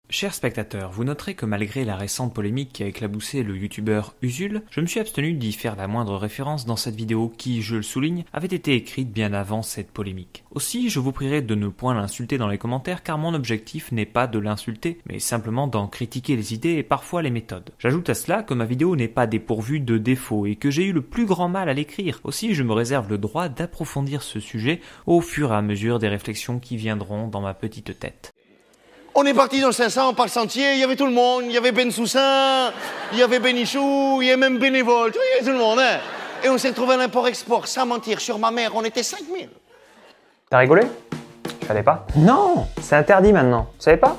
Chers spectateurs, vous noterez que malgré la récente polémique qui a éclaboussé le youtubeur Usul, je me suis abstenu d'y faire la moindre référence dans cette vidéo qui, je le souligne, avait été écrite bien avant cette polémique. Aussi, je vous prierai de ne point l'insulter dans les commentaires car mon objectif n'est pas de l'insulter, mais simplement d'en critiquer les idées et parfois les méthodes. J'ajoute à cela que ma vidéo n'est pas dépourvue de défauts et que j'ai eu le plus grand mal à l'écrire. Aussi, je me réserve le droit d'approfondir ce sujet au fur et à mesure des réflexions qui viendront dans ma petite tête. On est parti dans le 500 par le sentier, il y avait tout le monde, il y avait Ben Soussin, il y avait Benichou, il y avait même Bénévole, il y avait tout le monde, hein. Et on s'est retrouvé à l'import-export, sans mentir, sur ma mère, on était 5000. T'as rigolé? Je savais pas. Non, c'est interdit maintenant, tu savais pas?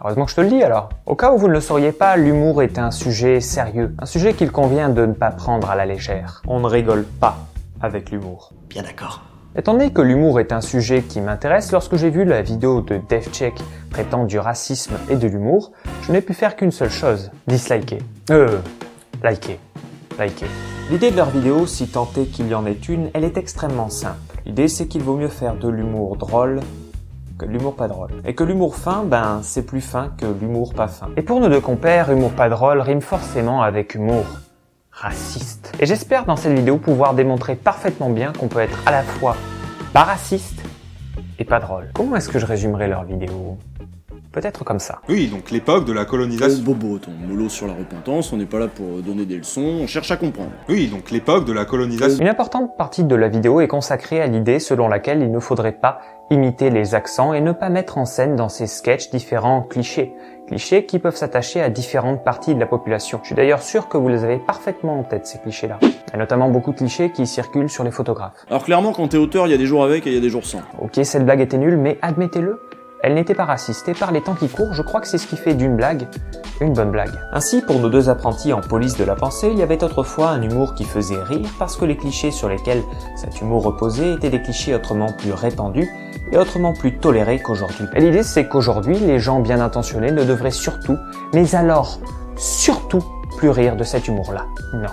Heureusement que je te le dis alors. Au cas où vous ne le sauriez pas, l'humour est un sujet sérieux, un sujet qu'il convient de ne pas prendre à la légère. On ne rigole pas avec l'humour. Bien d'accord. Étant donné que l'humour est un sujet qui m'intéresse, lorsque j'ai vu la vidéo de DevCheck traitant du racisme et de l'humour, je n'ai pu faire qu'une seule chose, disliker. Liker. L'idée de leur vidéo, si tant est qu'il y en ait une, elle est extrêmement simple. L'idée c'est qu'il vaut mieux faire de l'humour drôle que de l'humour pas drôle. Et que l'humour fin, c'est plus fin que l'humour pas fin. Et pour nos deux compères, humour pas drôle rime forcément avec humour raciste. Et j'espère dans cette vidéo pouvoir démontrer parfaitement bien qu'on peut être à la fois pas raciste et pas drôle. Comment est-ce que je résumerai leur vidéo? Peut-être comme ça. Oui, donc l'époque de la colonisation. Bobo, ton mollo sur la repentance, on n'est pas là pour donner des leçons, on cherche à comprendre. Oui, donc l'époque de la colonisation. Une importante partie de la vidéo est consacrée à l'idée selon laquelle il ne faudrait pas imiter les accents et ne pas mettre en scène dans ces sketchs différents clichés. Clichés qui peuvent s'attacher à différentes parties de la population. Je suis d'ailleurs sûr que vous les avez parfaitement en tête, ces clichés-là. Il y a notamment beaucoup de clichés qui circulent sur les photographes. Alors clairement, quand t'es auteur, il y a des jours avec et il y a des jours sans. Ok, cette blague était nulle, mais admettez-le, elle n'était pas raciste, et par les temps qui courent, je crois que c'est ce qui fait d'une blague une bonne blague. Ainsi, pour nos deux apprentis en police de la pensée, il y avait autrefois un humour qui faisait rire, parce que les clichés sur lesquels cet humour reposait étaient des clichés autrement plus répandus, et autrement plus tolérés qu'aujourd'hui. Et l'idée c'est qu'aujourd'hui, les gens bien intentionnés ne devraient surtout, mais alors surtout, plus rire de cet humour-là. Non,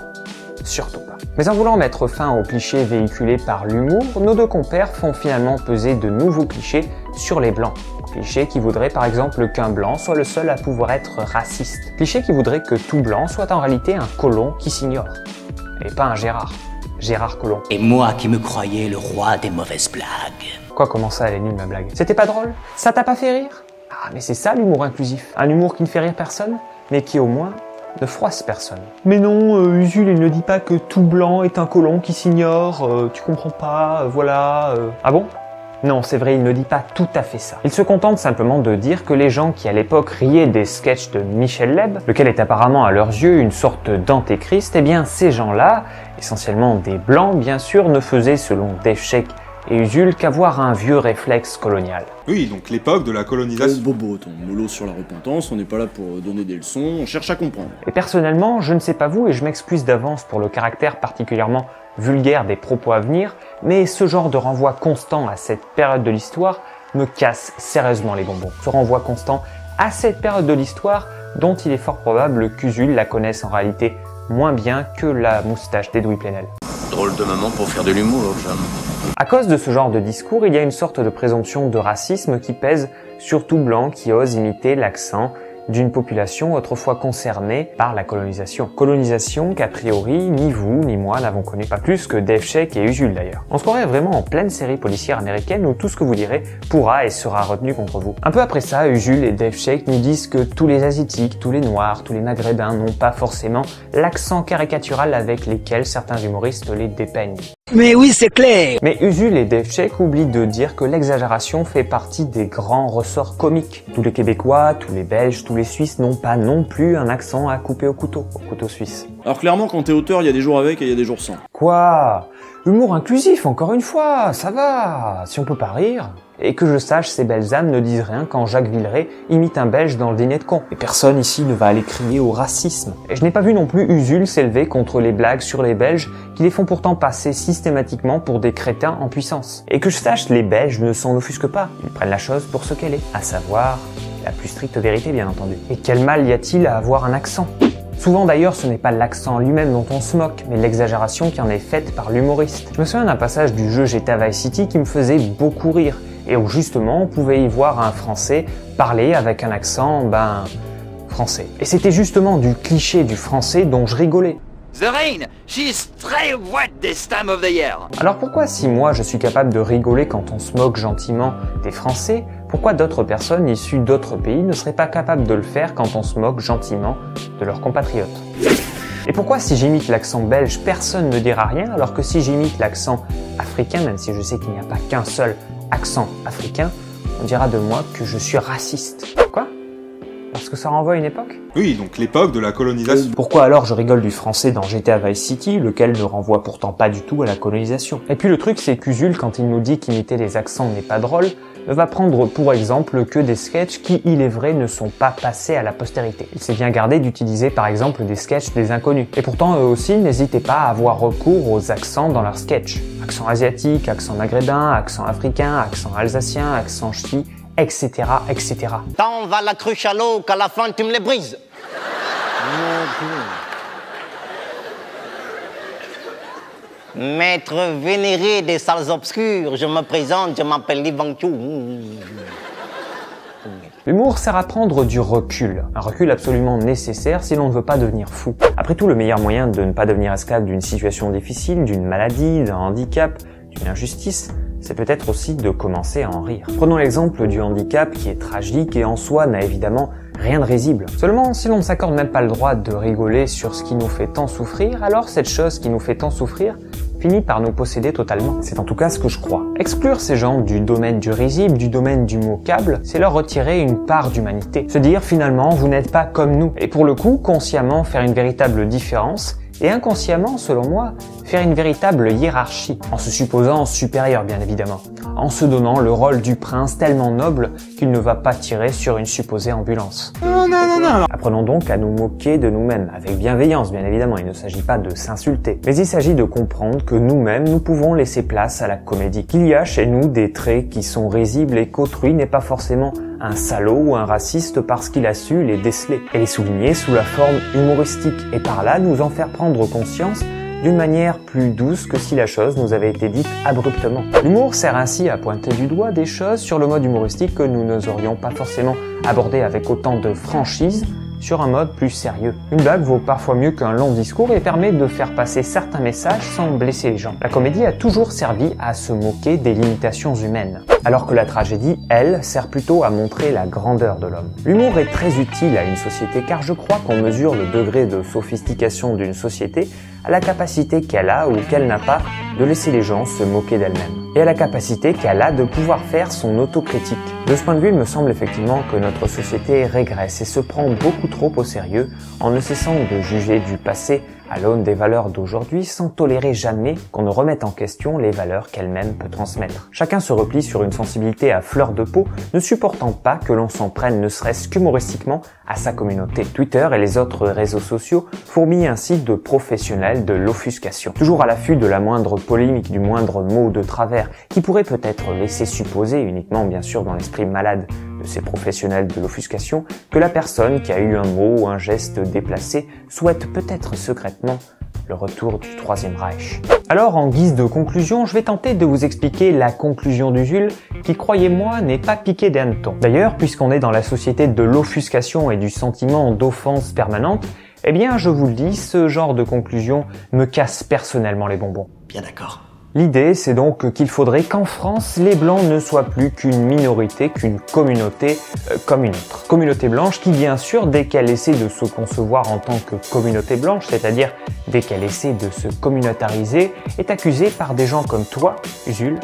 surtout pas. Mais en voulant mettre fin aux clichés véhiculés par l'humour, nos deux compères font finalement peser de nouveaux clichés sur les blancs. Clichés qui voudraient par exemple qu'un blanc soit le seul à pouvoir être raciste. Clichés qui voudraient que tout blanc soit en réalité un colon qui s'ignore. Et pas un Gérard. Gérard Collomb. Et moi qui me croyais le roi des mauvaises blagues. Quoi, comment ça, elle est nulle ma blague? C'était pas drôle? Ça t'a pas fait rire? Ah, mais c'est ça l'humour inclusif. Un humour qui ne fait rire personne, mais qui au moins ne froisse personne. Mais non, Usul, il ne dit pas que tout blanc est un colon qui s'ignore, tu comprends pas, voilà... Ah bon? Non, c'est vrai, il ne dit pas tout à fait ça. Il se contente simplement de dire que les gens qui à l'époque riaient des sketchs de Michel Leb, lequel est apparemment à leurs yeux une sorte d'antéchrist, eh bien ces gens-là, essentiellement des blancs bien sûr, ne faisaient selon DevCheck et Usul qu'avoir un vieux réflexe colonial. Oui, donc l'époque de la colonisation. Bobo, ton mollo sur la repentance, on n'est pas là pour donner des leçons, on cherche à comprendre. Et personnellement, je ne sais pas vous et je m'excuse d'avance pour le caractère particulièrement vulgaire des propos à venir, mais ce genre de renvoi constant à cette période de l'histoire me casse sérieusement les bonbons. Ce renvoi constant à cette période de l'histoire dont il est fort probable qu'Usul la connaisse en réalité moins bien que la moustache d'Edoui Plenel. Drôle de moment pour faire de l'humour, John. À cause de ce genre de discours, il y a une sorte de présomption de racisme qui pèse sur tout blanc qui ose imiter l'accent d'une population autrefois concernée par la colonisation. Colonisation qu'a priori, ni vous ni moi n'avons connu, pas plus que DevCheck et Usul d'ailleurs. On se croirait vraiment en pleine série policière américaine où tout ce que vous direz pourra et sera retenu contre vous. Un peu après ça, Usul et DevCheck nous disent que tous les Asiatiques, tous les Noirs, tous les Maghrébins n'ont pas forcément l'accent caricatural avec lesquels certains humoristes les dépeignent. Mais oui, c'est clair. Mais Usul et DevCheck oublient de dire que l'exagération fait partie des grands ressorts comiques. Tous les Québécois, tous les Belges, tous les Suisses n'ont pas non plus un accent à couper au couteau suisse. Alors clairement, quand t'es auteur, il y a des jours avec et il y a des jours sans. Quoi? Humour inclusif, encore une fois, ça va, si on peut pas rire. Et que je sache, ces belles âmes ne disent rien quand Jacques Villeray imite un Belge dans le dîner de con. Et personne ici ne va aller crier au racisme. Et je n'ai pas vu non plus Usul s'élever contre les blagues sur les Belges qui les font pourtant passer systématiquement pour des crétins en puissance. Et que je sache, les Belges ne s'en offusquent pas. Ils prennent la chose pour ce qu'elle est, à savoir la plus stricte vérité bien entendu. Et quel mal y a-t-il à avoir un accent ? Souvent d'ailleurs, ce n'est pas l'accent lui-même dont on se moque, mais l'exagération qui en est faite par l'humoriste. Je me souviens d'un passage du jeu GTA Vice City qui me faisait beaucoup rire, et où justement on pouvait y voir un Français parler avec un accent, français. Et c'était justement du cliché du français dont je rigolais. The rain, she's très wet this time of the year. Alors pourquoi si moi je suis capable de rigoler quand on se moque gentiment des Français, pourquoi d'autres personnes issues d'autres pays ne seraient pas capables de le faire quand on se moque gentiment de leurs compatriotes? Et pourquoi si j'imite l'accent belge, personne ne dira rien, alors que si j'imite l'accent africain, même si je sais qu'il n'y a pas qu'un seul accent africain, on dira de moi que je suis raciste. Quoi? Parce que ça renvoie à une époque? Oui, donc l'époque de la colonisation. Pourquoi alors je rigole du français dans GTA Vice City, lequel ne renvoie pourtant pas du tout à la colonisation? Et puis le truc c'est qu'Usul, quand il nous dit qu'imiter les accents n'est pas drôle, ne va prendre pour exemple que des sketchs qui, il est vrai, ne sont pas passés à la postérité. Il s'est bien gardé d'utiliser par exemple des sketchs des inconnus. Et pourtant eux aussi n'hésitaient pas à avoir recours aux accents dans leurs sketchs. Accent asiatique, accent maghrébin, accent africain, accent alsacien, accent ch'ti, etc., etc. Tant va la cruche à l'eau qu'à la fin tu me les brises. Maître vénéré des salles obscures, je me présente, je m'appelle Livanchou. L'humour sert à prendre du recul, un recul absolument nécessaire si l'on ne veut pas devenir fou. Après tout, le meilleur moyen de ne pas devenir esclave d'une situation difficile, d'une maladie, d'un handicap, d'une injustice, c'est peut-être aussi de commencer à en rire. Prenons l'exemple du handicap qui est tragique et en soi n'a évidemment rien de risible. Seulement, si l'on ne s'accorde même pas le droit de rigoler sur ce qui nous fait tant souffrir, alors cette chose qui nous fait tant souffrir finit par nous posséder totalement. C'est en tout cas ce que je crois. Exclure ces gens du domaine du risible, du domaine du moquable, c'est leur retirer une part d'humanité. Se dire finalement, vous n'êtes pas comme nous. Et pour le coup, consciemment faire une véritable différence, et inconsciemment, selon moi, faire une véritable hiérarchie, en se supposant supérieur bien évidemment, en se donnant le rôle du prince tellement noble qu'il ne va pas tirer sur une supposée ambulance. Non. Apprenons donc à nous moquer de nous-mêmes, avec bienveillance bien évidemment, il ne s'agit pas de s'insulter, mais il s'agit de comprendre que nous-mêmes, nous pouvons laisser place à la comédie, qu'il y a chez nous des traits qui sont risibles et qu'autrui n'est pas forcément un salaud ou un raciste parce qu'il a su les déceler et les souligner sous la forme humoristique et par là nous en faire prendre conscience d'une manière plus douce que si la chose nous avait été dite abruptement. L'humour sert ainsi à pointer du doigt des choses sur le mode humoristique que nous n'oserions pas forcément aborder avec autant de franchise sur un mode plus sérieux. Une blague vaut parfois mieux qu'un long discours et permet de faire passer certains messages sans blesser les gens. La comédie a toujours servi à se moquer des limitations humaines, alors que la tragédie, elle, sert plutôt à montrer la grandeur de l'homme. L'humour est très utile à une société car je crois qu'on mesure le degré de sophistication d'une société à la capacité qu'elle a ou qu'elle n'a pas de laisser les gens se moquer d'elle-même, et à la capacité qu'elle a de pouvoir faire son autocritique. De ce point de vue, il me semble effectivement que notre société régresse et se prend beaucoup trop au sérieux en ne cessant de juger du passé à l'aune des valeurs d'aujourd'hui sans tolérer jamais qu'on ne remette en question les valeurs qu'elle-même peut transmettre. Chacun se replie sur une sensibilité à fleur de peau, ne supportant pas que l'on s'en prenne ne serait-ce qu'humoristiquement à sa communauté. Twitter et les autres réseaux sociaux fourmillent ainsi de professionnels de l'offuscation. Toujours à l'affût de la moindre polémique, du moindre mot de travers, qui pourrait peut-être laisser supposer, uniquement bien sûr dans l'esprit malade de ces professionnels de l'offuscation, que la personne qui a eu un mot ou un geste déplacé souhaite peut-être secrètement le retour du Troisième Reich. Alors, en guise de conclusion, je vais tenter de vous expliquer la conclusion d'Usul, qui, croyez-moi, n'est pas piquée des hannetons. D'ailleurs, puisqu'on est dans la société de l'offuscation et du sentiment d'offense permanente, eh bien, je vous le dis, ce genre de conclusion me casse personnellement les bonbons. Bien d'accord. L'idée, c'est donc qu'il faudrait qu'en France, les Blancs ne soient plus qu'une minorité, qu'une communauté comme une autre. Communauté blanche qui, bien sûr, dès qu'elle essaie de se concevoir en tant que communauté blanche, c'est-à-dire dès qu'elle essaie de se communautariser, est accusée par des gens comme toi, Usul,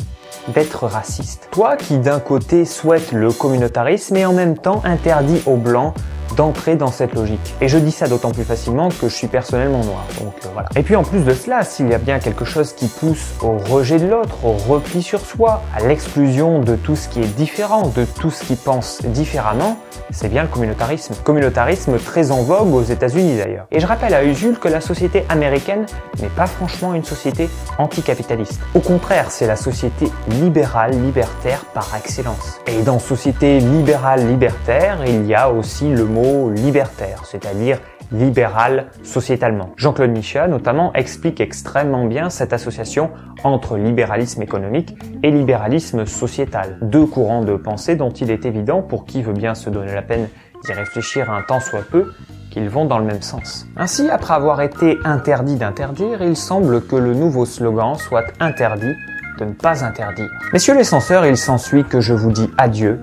d'être raciste. Toi qui, d'un côté, souhaite le communautarisme et en même temps interdit aux Blancs d'entrer dans cette logique. Et je dis ça d'autant plus facilement que je suis personnellement noir, donc voilà. Et puis en plus de cela, s'il y a bien quelque chose qui pousse au rejet de l'autre, au repli sur soi, à l'exclusion de tout ce qui est différent, de tout ce qui pense différemment, c'est bien le communautarisme. Communautarisme très en vogue aux États-Unis d'ailleurs. Et je rappelle à Usul que la société américaine n'est pas franchement une société anticapitaliste. Au contraire, c'est la société libérale, libertaire par excellence. Et dans société libérale, libertaire, il y a aussi le mot libertaire, c'est-à-dire libéral sociétalement. Jean-Claude Michéa, notamment, explique extrêmement bien cette association entre libéralisme économique et libéralisme sociétal. Deux courants de pensée dont il est évident, pour qui veut bien se donner la peine d'y réfléchir un tant soit peu, qu'ils vont dans le même sens. Ainsi, après avoir été interdit d'interdire, il semble que le nouveau slogan soit interdit de ne pas interdire. Messieurs les censeurs, il s'ensuit que je vous dis adieu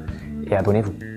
et abonnez-vous.